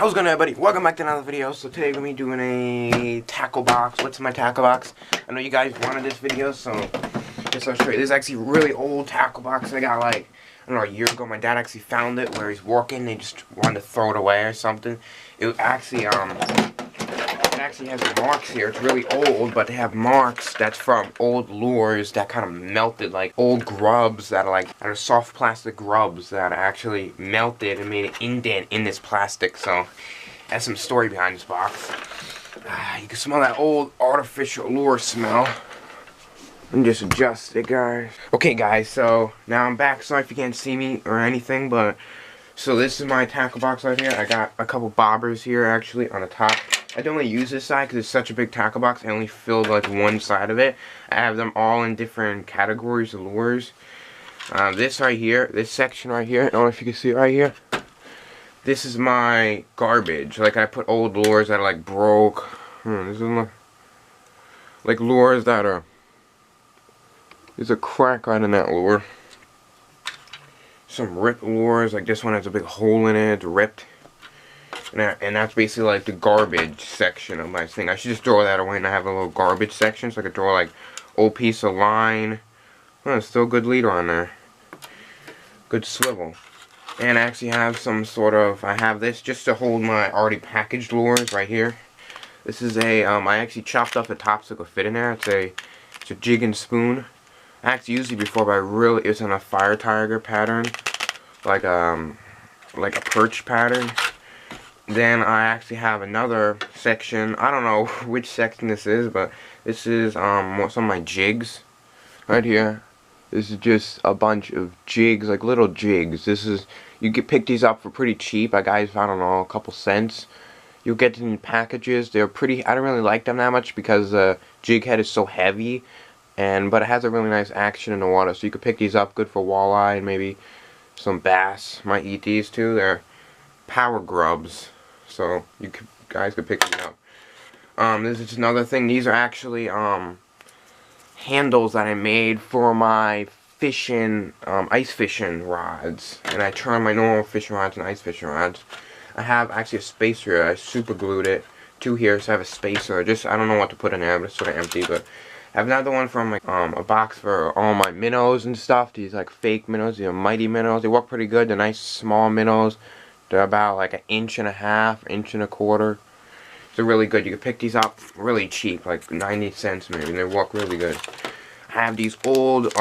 How's it going, everybody? Welcome back to another video. So today we're going to be doing a tackle box. What's in my tackle box? I know you guys wanted this video, so just I'll show you. This is actually a really old tackle box I got like, I don't know, a year ago. My dad actually found it where he's working. They just wanted to throw it away or something. It actually has marks here. It's really old, but they have marks that's from old lures that kind of melted, like old grubs that are soft plastic grubs that actually melted and made an indent in this plastic. So that's some story behind this box. You can smell that old artificial lure smell. Let me just adjust it, guys. Okay, guys, so now I'm back. Sorry if you can't see me or anything, but so this is my tackle box right here. I got a couple bobbers here actually on the top. I don't really use this side because it's such a big tackle box. I only filled like one side of it. I have them all in different categories of lures. This right here, this section right here, I don't know if you can see it right here. This is my garbage. Like I put old lures that are like broke. This is like lures that are. There's a crack right in that lure. Some ripped lures, like this one has a big hole in it, it's ripped. And that's basically like the garbage section of my thing. I should just throw that away and I have a little garbage section so I could throw like old piece of line. Oh, still good leader on there. Good swivel. And I actually have some sort of, I have this just to hold my already packaged lures right here. This is a, I actually chopped up the top so it could fit in there. It's a jig and spoon. I actually used it before, but it's in a fire tiger pattern. Like a perch pattern. Then I actually have another section. I don't know which section this is, but this is some of my jigs right here. This is just a bunch of jigs, like little jigs. You can pick these up for pretty cheap. I got, I don't know, a couple cents. You'll get them in packages. They're pretty. I don't really like them that much because the jig head is so heavy, but it has a really nice action in the water. So you could pick these up, good for walleye and maybe some bass. Might eat these too. They're power grubs. So you guys could pick these up. This is another thing. These are actually handles that I made for my fishing, ice fishing rods. And I turn my normal fishing rods and ice fishing rods. I have actually a spacer. I super glued it to here, so I have a spacer. I don't know what to put in there, but it's sort of empty. But I have another one from like a box for all my minnows and stuff. These like fake minnows, these are mighty minnows. They work pretty good. They're nice small minnows. They're about like 1.5 inches, 1.25 inches. They're really good. You can pick these up really cheap, like 90 cents maybe. And they work really good. I have these old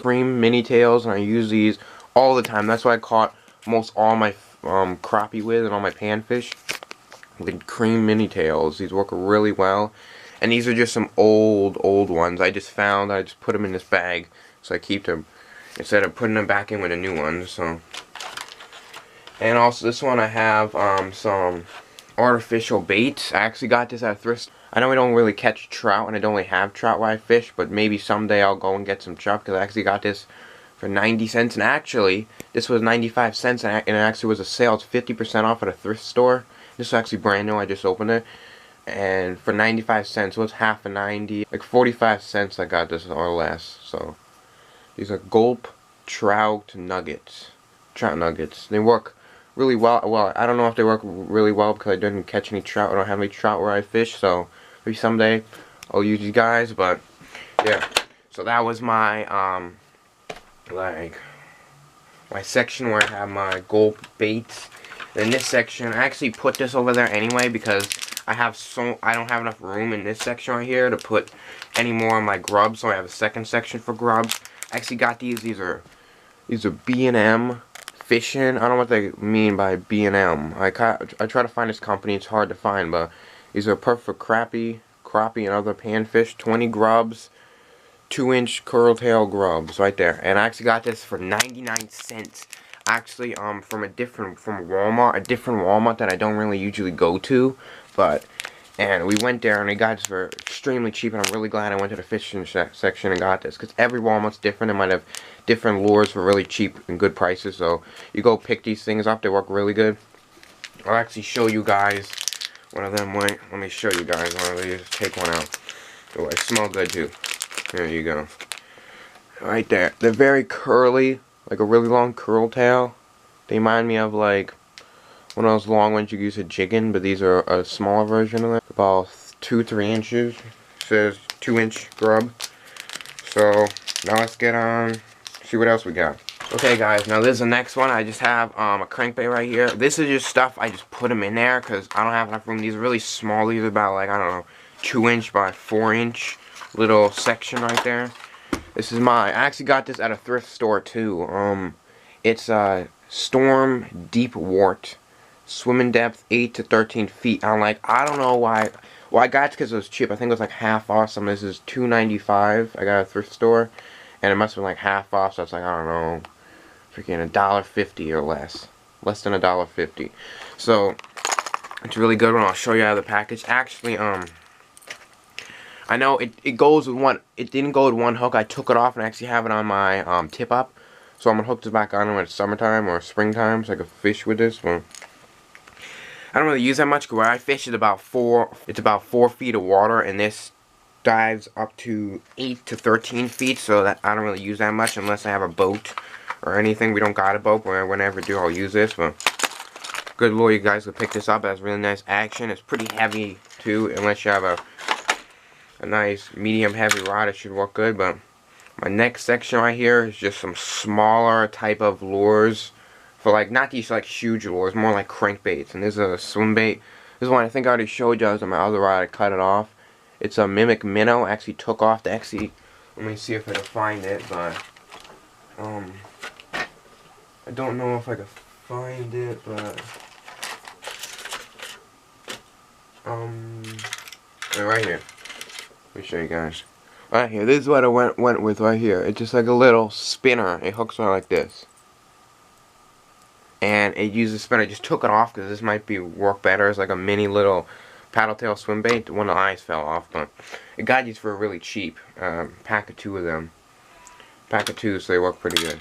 cream mini tails, and I use these all the time. That's what I caught most all my crappie with and all my panfish. The cream mini tails. These work really well. And these are just some old ones. I just put them in this bag, so I keep them instead of putting them back in with the new ones. So. And also this one I have some artificial baits. I actually got this at a thrift. I know we don't really catch trout and I don't really have trout where I fish, but maybe someday I'll go and get some trout because I actually got this for 90 cents. And actually, this was 95 cents and it actually was a sale. It's 50% off at a thrift store. This is actually brand new. I just opened it. And for 95 cents, so it's half a 90. Like 45 cents I got this or less. So these are Gulp Trout Nuggets. Trout Nuggets. They work really well. I don't know if they work really well because I didn't catch any trout. I don't have any trout where I fish, so maybe someday I'll use these guys. But yeah, so that was my my section where I have my Gulp baits. In this section, I actually put this over there anyway because I don't have enough room in this section right here to put any more of my grubs. So I have a second section for grubs. I actually got these. These are B&M Fishing. I don't know what they mean by B&M. I try to find this company. It's hard to find, but these are perfect crappie, and other panfish. 20 grubs, 2-inch curltail grubs right there. And I actually got this for 99 cents. Actually, from Walmart, a different Walmart that I don't really usually go to, and we went there and they got this for extremely cheap, and I'm really glad I went to the fishing section and got this because every Walmart's different. They might have different lures for really cheap and good prices, so you go pick these things up. They work really good. I'll actually show you guys one of them. Wait, let me show you guys one of these. Take one out. Oh, they smell good too. There you go. Right there. They're very curly, like a really long curl tail. They remind me of like one of those long ones you use a jigging, but these are a smaller version of that. About 2-3 inches. It says 2-inch grub. So now let's get on, see what else we got. Okay guys, now this is the next one. I just have a crankbait right here. This is just stuff, I just put them in there because I don't have enough room. These are really small. These are about like, I don't know, 2-inch by 4-inch little section right there. This is I actually got this at a thrift store too. It's a Storm Deep Wart. Swimming depth 8 to 13 feet. I don't know why. Well, I got it because it was cheap. I think it was like half off. Some of this is $2.95. I got at a thrift store, and it must have been like half off. So it's like, I don't know, freaking $1.50 or less than $1.50. So it's a really good one. I'll show you out of the package. Actually, I know it goes with one. It didn't go with one hook. I took it off and actually have it on my tip up. So I'm gonna hook this back on when it's summertime or springtime, so I can fish with this one. I don't really use that much because where I fish is about 4 feet of water, and this dives up to 8 to 13 feet, so that I don't really use that much unless I have a boat or anything. We don't got a boat, but whenever I do, I'll use this. But good lord, you guys will pick this up. It has really nice action. It's pretty heavy too, unless you have a nice medium heavy rod, it should work good. But my next section right here is just some smaller type of lures. For like, not these like huge lures, more like crankbaits. And this is a swim bait. This one I think I already showed you. I was on my other rod, I cut it off. It's a Mimic Minnow. I actually took off let me see if I can find it, but I don't know if I can find it, but right here. Let me show you guys. Right here, this is what I went with right here. It's just like a little spinner. It hooks on like this. And it uses a spinner. I just took it off because this might work better as like a mini little paddle tail swim bait. One of the eyes fell off, but it got these for really cheap. Pack of 2 of them. Pack of 2, so they work pretty good.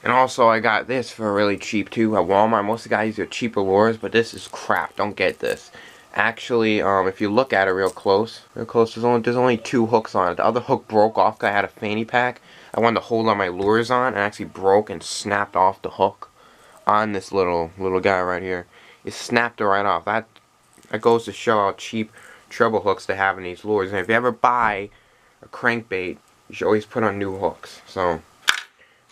And also I got this for really cheap too at Walmart. Most of the guys use cheaper lures, but this is crap. Don't get this. Actually, if you look at it real close, there's only 2 hooks on it. The other hook broke off because I had a fanny pack I wanted to hold on my lures on, and actually broke and snapped off the hook on this little guy right here. It snapped it right off. That goes to show how cheap treble hooks they have in these lures. And if you ever buy a crankbait, you should always put on new hooks. So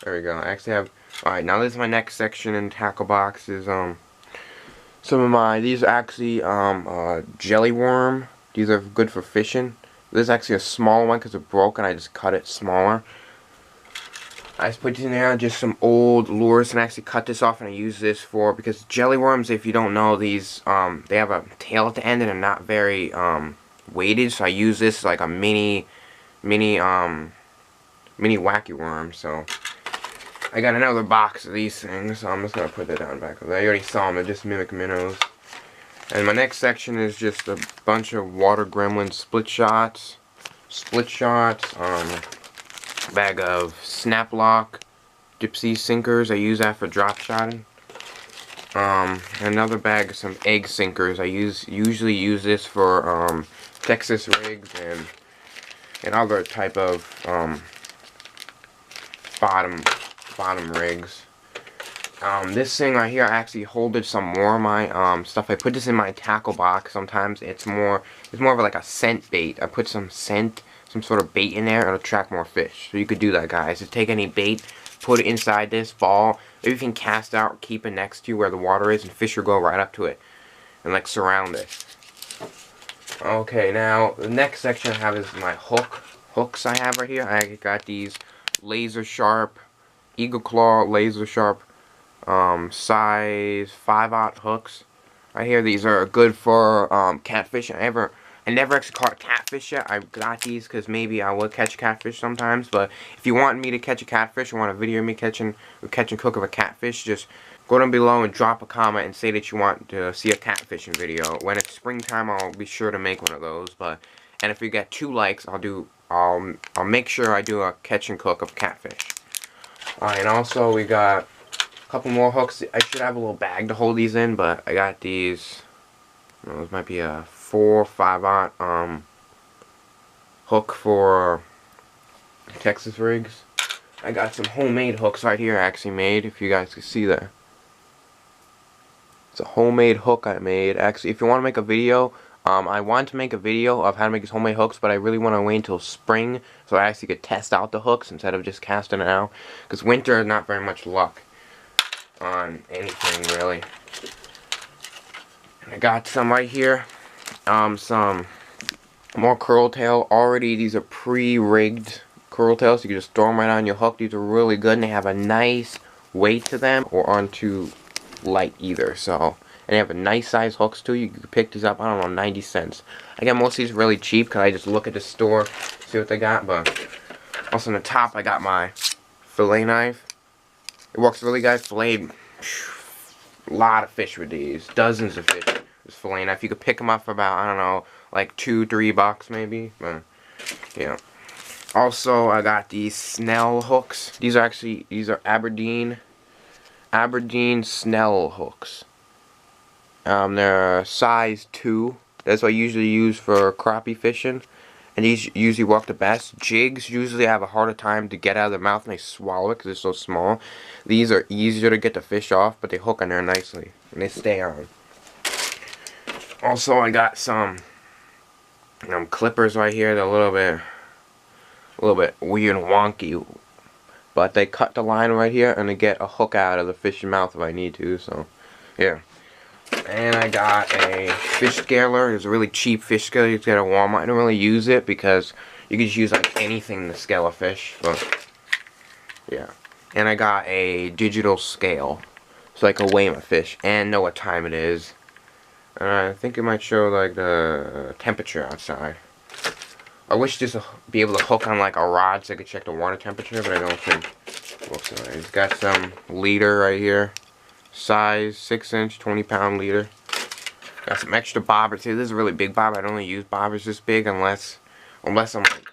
there we go. I actually have. Alright, now this is my next section in tackle box. Is some of these are actually jelly worm. These are good for fishing. This is actually a small one because it broke and I just cut it smaller. I just put in there just some old lures and actually cut this off, and I use this for, because jelly worms, if you don't know, these they have a tail at the end and they're not very weighted, so I use this like a mini wacky worm. So I got another box of these things, so I'm just gonna put that down back. I already saw them, they're just Mimic Minnows. And my next section is just a bunch of Water Gremlin split shots, bag of Snap Lock Dipsy sinkers. I use that for drop shotting. Another bag of some egg sinkers. I usually use this for Texas rigs and other type of bottom rigs. This thing right here, I actually holded some more of my stuff. I put this in my tackle box. Sometimes it's more of like a scent bait. I put some sort of bait in there, it'll attract more fish. So you could do that, guys. Just take any bait, put it inside this ball. Maybe you can cast out, keep it next to you where the water is, and fish will go right up to it and like surround it. Okay, now the next section I have is my hooks I have right here. I got these laser sharp Eagle Claw laser sharp size 5/0 hooks. Right here, these are good for catfish. I never actually caught a catfish yet. I got these because maybe I will catch catfish sometimes. But if you want me to catch a catfish or want a video of me catching cook of a catfish, just go down below and drop a comment and say that you want to see a catfishing video. When it's springtime, I'll be sure to make one of those. And if you get 2 likes, I'll make sure I do a catch and cook of catfish. Alright, and also we got a couple more hooks. I should have a little bag to hold these in, but I got these. This might be a 4 5/0 hook for Texas rigs. I got some homemade hooks right here I actually made, if you guys can see that. It's a homemade hook I made. Actually, if you want to make a video, I want to make a video of how to make these homemade hooks, but I really want to wait until spring so I actually could test out the hooks instead of just casting it out. Because winter is not very much luck on anything, really. And I got some right here. Some more curl tail. Already, these are pre-rigged curl tails. You can just throw them right on your hook. These are really good, and they have a nice weight to them, or aren't too light either. So, and they have a nice size hooks too. You can pick these up, I don't know, 90 cents. I get most of these really cheap because I just look at the store, see what they got. But also on the top, I got my fillet knife. It works really good. Filleted a lot of fish with these, dozens of fish. This fillet knife, you could pick them up for about, I don't know, like $2-3 maybe. But yeah. Also, I got these Snell hooks. These are Aberdeen Snell hooks. They're size 2. That's what I usually use for crappie fishing. And these usually work the best. Jigs usually have a harder time to get out of their mouth and they swallow it because they're so small. These are easier to get the fish off, but they hook on there nicely. And they stay on. Also, I got some clippers right here. They're a little bit weird and wonky. But they cut the line right here and they get a hook out of the fish's mouth if I need to. So, yeah. And I got a fish scaler. It's a really cheap fish scaler you get at Walmart. I don't really use it because you can just use like anything to scale a fish. But yeah. And I got a digital scale so I can weigh my fish and know what time it is. I think it might show like the temperature outside. I wish this would be able to hook on like a rod so I could check the water temperature, but I don't think. Whoops, it's got some leader right here. Size 6-inch, 20-pound leader. Got some extra bobbers here. This is a really big bobber. I don't really use bobbers this big unless I'm like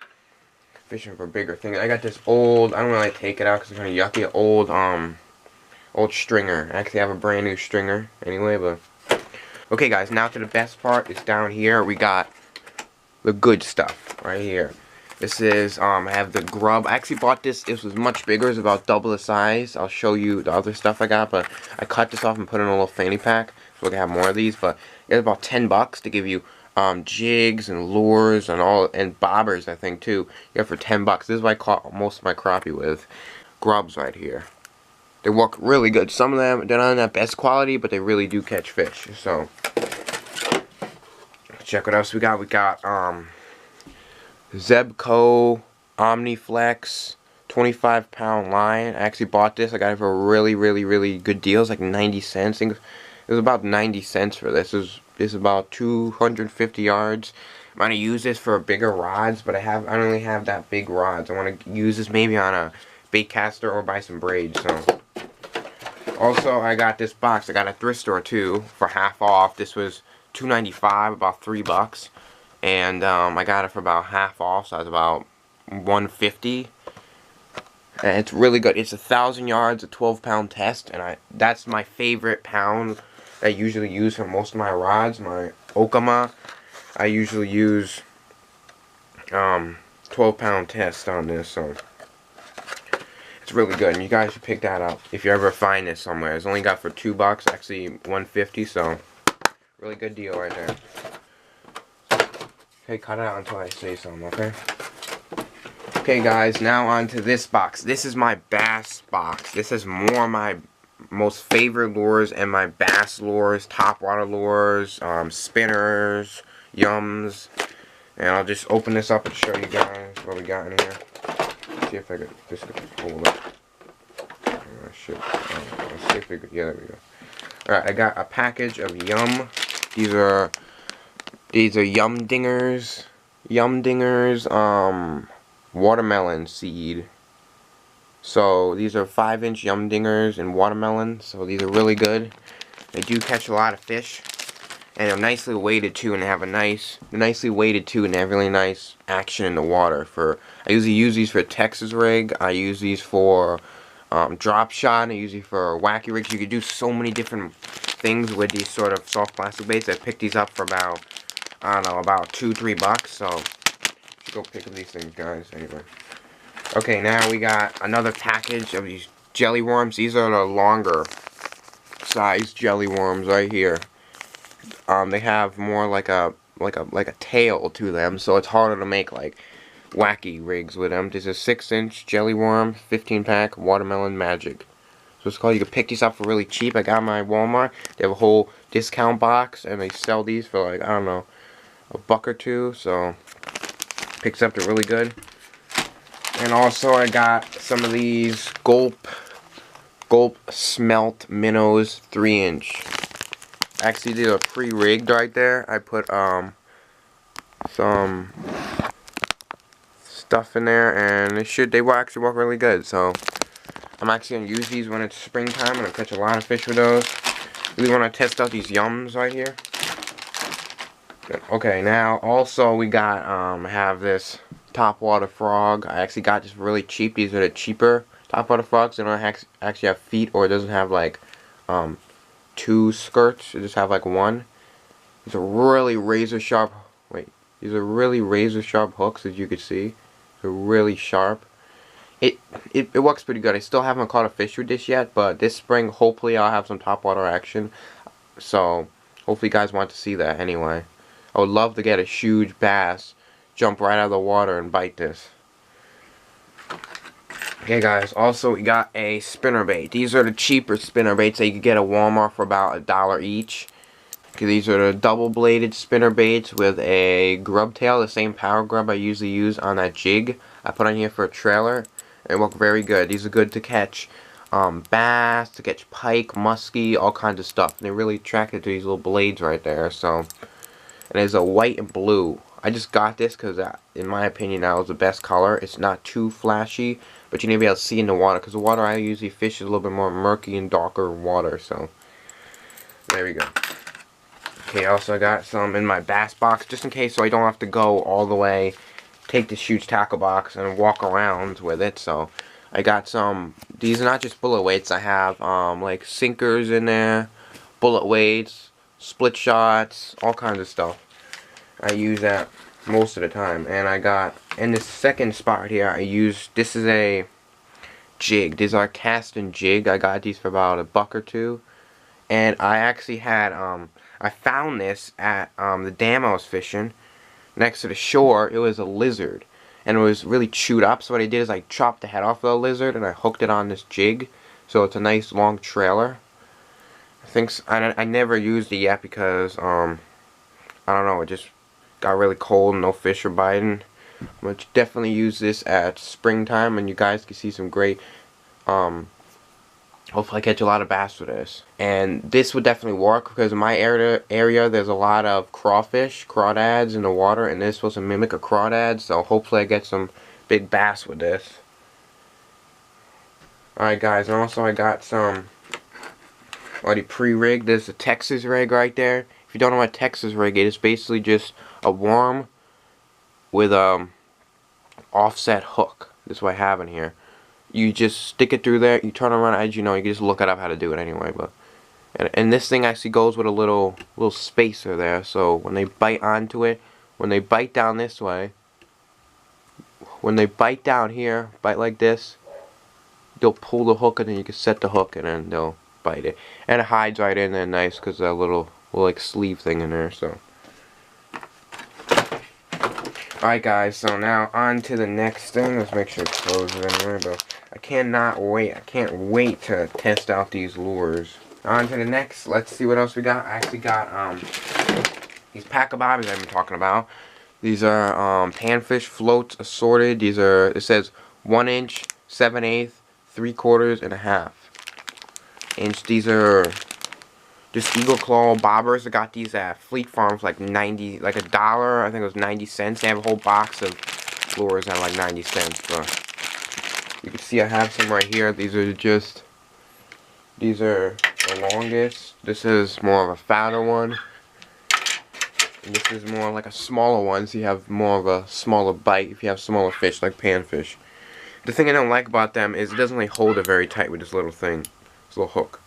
fishing for bigger things. I got this old, I don't really take it out because it's kind of yucky, old stringer. I actually have a brand new stringer anyway, but okay guys, now to the best part. It's down here. We got the good stuff right here. This is, I have the grub. I actually bought this. This was much bigger. It's about double the size. I'll show you the other stuff I got, but I cut this off and put it in a little fanny pack so we can have more of these. But it's about $10 to give you jigs and lures and bobbers, I think, too. You have for $10. This is what I caught most of my crappie with. Grubs right here. They work really good. Some of them, they're not that best quality, but they really do catch fish. So, check what else we got. We got, Zebco Omniflex 25-pound line. I actually bought this. I got it for a really good deal. It's like 90 cents. I think it was about 90 cents for this. This is about 250 yards. I'm gonna use this for bigger rods, but I don't really have that big rods. I want to use this maybe on a bait caster or buy some braids. So, also I got this box. I got a thrift store too for half off. This was $2.95, about $3. And I got it for about half off, so it was about $1.50. And it's really good. It's 1,000 yards, a 12-pound test, and that's my favorite pound that I usually use for most of my rods. My Okama, I usually use 12-pound test on this, so it's really good. And you guys should pick that up if you ever find this somewhere. It's only got for $2, actually $1.50, so really good deal right there. Okay, cut it out until I say something, okay? Okay, guys, now on to this box. This is my bass box. This is more my most favorite lures and my bass lures, topwater lures, spinners, yums. And I'll just open this up and show you guys what we got in here. See if I could just hold it. Let's see if we could, yeah, there we go. Alright, I got a package of yum. These are Yum Dingers, watermelon seed. So these are 5-inch Yum Dingers and watermelon. So these are really good. They do catch a lot of fish, and they're nicely weighted too, and they have nicely weighted too, and they have really nice action in the water. I usually use these for a Texas rig. I use these for drop shot. I use these for wacky rigs. You could do so many different things with these sort of soft plastic baits. I picked these up for about, I don't know, about $2-3. So go pick up these things, guys. Anyway. Okay, now we got another package of these jelly worms. These are the longer size jelly worms right here. They have more like a tail to them, so it's harder to make like wacky rigs with them. This is a 6-inch jelly worm, 15-pack, watermelon magic. So it's called. You can pick these up for really cheap. I got my Walmart. They have a whole discount box, and they sell these for like, I don't know, $1 or $2. So picks up, they're really good. And also I got some of these Gulp Smelt Minnows 3-inch. Actually, these are pre-rigged right there. I put some stuff in there, and they will actually work really good. So I'm actually gonna use these when it's springtime. I'm gonna catch a lot of fish with those. We want to test out these yums right here. Okay, now also we got have this topwater frog. I actually got this really cheap. These are the cheaper topwater frogs. They don't actually have feet, or it doesn't have like 2 skirts. It just have like 1. These are really razor sharp. These are really razor sharp hooks, as you can see. They're really sharp. It works pretty good. I still haven't caught a fish with this yet, but this spring hopefully I'll have some topwater action. So hopefully you guys want to see that anyway. I would love to get a huge bass, jump right out of the water and bite this. Okay guys, also we got a spinnerbait. These are the cheaper spinnerbaits that you can get at Walmart for about $1 each. Okay, these are the double-bladed spinnerbaits with a grub tail, the same power grub I usually use on that jig I put on here for a trailer. They work very good. These are good to catch bass, to catch pike, muskie, all kinds of stuff. And they're really attracted to these little blades right there. So, and there's a white and blue. I just got this because, in my opinion, that was the best color. It's not too flashy, but you need to be able to see in the water, because the water I usually fish is a little bit more murky and darker water. So, there we go. Okay, also I got some in my bass box, just in case, so I don't have to go all the way, take this huge tackle box and walk around with it. So I got some. These are not just bullet weights. I have like sinkers in there, bullet weights, split shots, all kinds of stuff. I use that most of the time. And I got in this second spot here, this is a jig. These are cast and jig. I got these for about $1 or $2. And I actually had I found this at the dam I was fishing next to the shore. It was a lizard, and it was really chewed up. So what I did is I chopped the head off of the lizard and I hooked it on this jig, so it's a nice long trailer. I never used it yet because I don't know, it just got really cold and no fish are biting. I'm gonna definitely use this at springtime, and you guys can see some great hopefully I catch a lot of bass with this. And this would definitely work because in my area there's a lot of crawdads in the water, and this is supposed to mimic a crawdad, so hopefully I get some big bass with this. Alright guys, and also I got some already pre-rigged. There's a Texas rig right there. If you don't know what a Texas rig is, it's basically just a worm with offset hook. This is what I have in here. You just stick it through there, you turn around, as you know, you can just look it up how to do it anyway. But and this thing actually goes with a little spacer there, so when they bite onto it, when they bite down this way, when they bite down here, bite like this, they'll pull the hook, and then you can set the hook, and then they'll bite it. And it hides right in there nice because that little like sleeve thing in there. So alright guys, so now on to the next thing. Let's make sure it closes anyway, but I can't wait to test out these lures. On to the next, let's see what else we got. I actually got these pack of bobbies I've been talking about. These are panfish floats assorted. These are, it says 1 inch, 7/8, 3/4, and 1/2 inch. These are just Eagle Claw bobbers. I got these at Fleet Farms like $1. I think it was 90 cents. They have a whole box of lures at like 90 cents. But you can see I have some right here. These are the longest. This is more of a fatter one. And this is more like a smaller one, so you have more of a smaller bite if you have smaller fish like panfish. The thing I don't like about them is it doesn't really hold it very tight with this little thing. This little hook.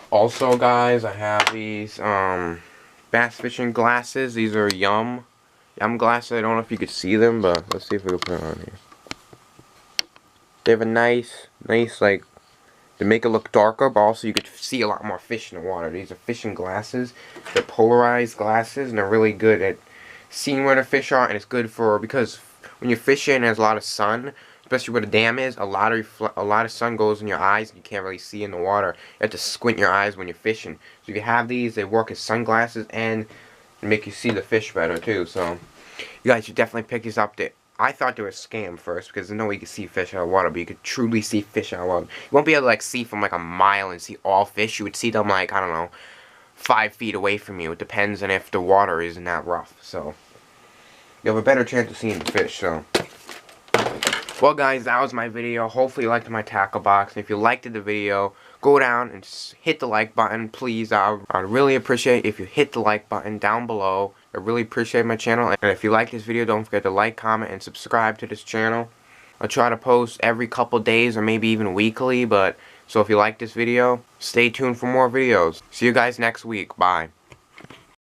Also guys, I have these bass fishing glasses. These are Yum glasses. I don't know if you could see them, but let's see if we can put it on here. They have a nice like to make it look darker, but also you could see a lot more fish in the water. These are fishing glasses. They're polarized glasses, and they're really good at seeing where the fish are, and it's good for, because when you're fishing and there's a lot of sun, especially where the dam is, a lot of sun goes in your eyes and you can't really see in the water. You have to squint your eyes when you're fishing. So if you have these, they work as sunglasses and make you see the fish better too. So you guys should definitely pick these up. I thought they were a scam first, because there's no way you could see fish out of water, but you could truly see fish out of water. You won't be able to like see from like a mile and see all fish. You would see them like, I don't know, 5 feet away from you. It depends on if the water isn't that rough. So you have a better chance of seeing the fish. So, well guys, that was my video. Hopefully you liked my tackle box. And if you liked the video, go down and just hit the like button, please. I'd really appreciate if you hit the like button down below. I really appreciate my channel. And if you like this video, don't forget to like, comment, and subscribe to this channel. I'll try to post every couple days or maybe even weekly. So if you like this video, stay tuned for more videos. See you guys next week. Bye.